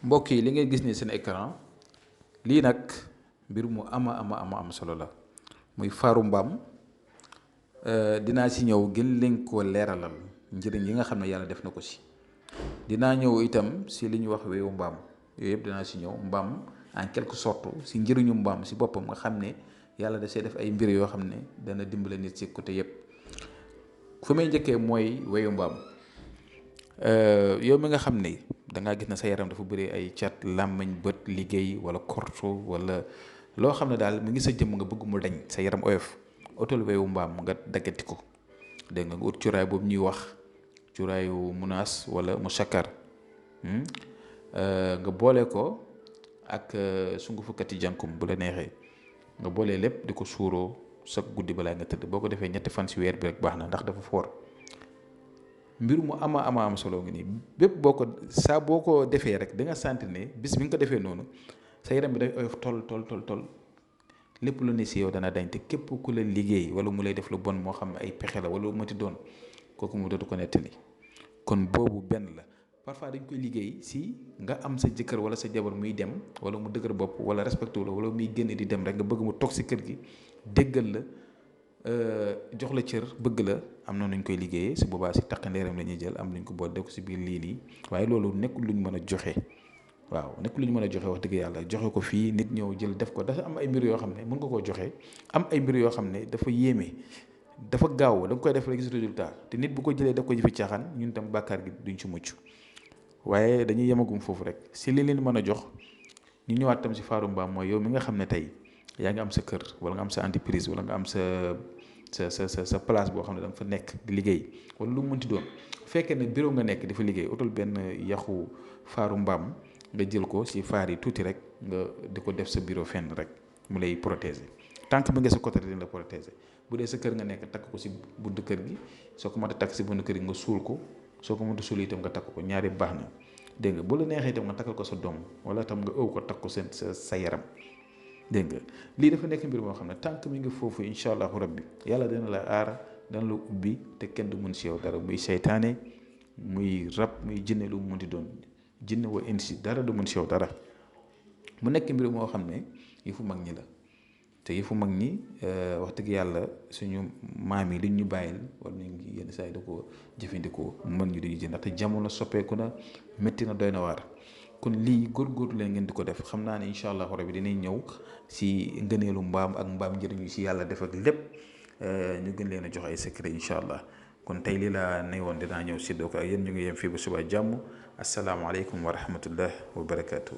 mbokk yi li ngeen gis ni seen écran lii nag mbir mu am solo la muy faaru mbaam. Dinaa si ñëw gën leen koo leeralal njëriñ yi nga xam ne yàlla def na ko si. dinaa ñëw itam si li ñuy wax weewu mbaam yooyu yëpp dinaa si ñëw mbaam en quelque sorte si njëriñu mbaam si boppam nga xam ne yàlla da see def ay mbir yoo xam ne dana dimbale nit si côté yëpp. fu may njëkkee mooy weewu mbaam. yow mi nga xam ne dangaa gis na sa yaram dafa bëri ay cat làmmiñ bët liggéey wala korto wala loo xam ne daal mu ngi sa jëmm nga bëgg mu dañ sa yaram oyof otal weewu mbaam nga daggati ko dégg nga ut cuuraay boobu ñuy wax cuuraayu munaas wala mu sakkar nga boole ko ak sungufu kati jànkum bu la neexee nga boole lépp di ko suuroo sa guddi balaa nga tëdd boo ko defee 2 fan si weer bi rek baax na ndax dafa foor mbir mu am solo ngi nii bépp boo ko defee rek da nga sentir ne bis bi nga ko defee noonu sa yaram bi day oyof tol lépp lu ne si yow dana dañ te képp ku la liggéey wala mu lay def lu bon moo xam ay pexe la wala lu mati doon kooku mu dootu ko nettali kon boobu benn la. parfois dañ koy liggéey si nga am sa jëkkër wala sa jabar muy dem wala mu dëgër bopp wala respecté wu la wala muy génn di dem rek nga bëgg mu toog si kër gi déggal la jox la cër bëgg la am na nuñ koy liggéeyee si boobaa si takkandeeram la ñuy jël am nañ ko boole def ko si biir lii waaye loolu nekkul luñ mën a joxe. waaw nekk lu ñu mën a joxe wax dëgg yàlla joxe ko fii nit ñëw jël def ko dafa am ay mbir yoo xam ne mën nga koo joxe am ay mbir yoo xam ne dafa yéeme dafa gaaw da nga koy def rek gis résultat te nit bu ko jëlee daf ko jëfi caaxaan ñun tam bàkkaar gi duñ ci mucc waaye dañuy yemagum foofu rek si li leen mën a jox ñu ñëwaat tam si faaru mbaam mooy yow mi nga xam ne tey yaa ngi am sa kër wala nga am sa entreprise wala nga am sa place boo xam ne da nga fa nekk di liggéey wala lu mu mënti doon fekkee ne bureau nga nekk di fa liggéey utal benn yaxu faaru mbaam nga jël ko si faar yi tuuti rek nga di ko def sa bureau fenn rek mu lay protéger tànk bi nga sa côté dina la protéger bu dee sa kër nga nekk takk ko si buntu kër gi soo ko mënta takk si buntu kër gi nga suul ko soo ko mënta suul itam nga takk ko ñaari baax na dégg nga bu la neexee itam nga takkal ko sa doom wala tam nga ëw ko takk ko sa yaram dégg nga lii dafa nekk mbir moo xam ne tànk mi ngi foofu incha allahu rabbi yàlla dina la aar dana la ubbi te kenn du mun si yow dara muy seytaane muy rab muy jinne lu mu munti doon jinne wa insi dara du mën si yow dara mu nekk mbir moo xam ne yëfu mag ñi la te yëfu mag ñi wax dëgg yàlla suñu maam yi liñ ñu bàyyil war nañ yenn saa yi da ko jëfandikoo mën ñu dañuy jënd ndaxte jamono soppeeku na métti na doy na waar kon lii góorgóorlu leen ngeen di ko def xam naa ne incha allahu rabi dinañ ñëw si ngëneelu mbaam ak mbaam njëriñu si yàlla def ak lépp ñu gën leen a jox ay secret incha allah kon tey lii laa ne woon dinaa ñëw séddoo ko ak yéen ñu ngi yem fii ba suba jàmm asalaamaaleykum wa rahmatullah wa barakaatu.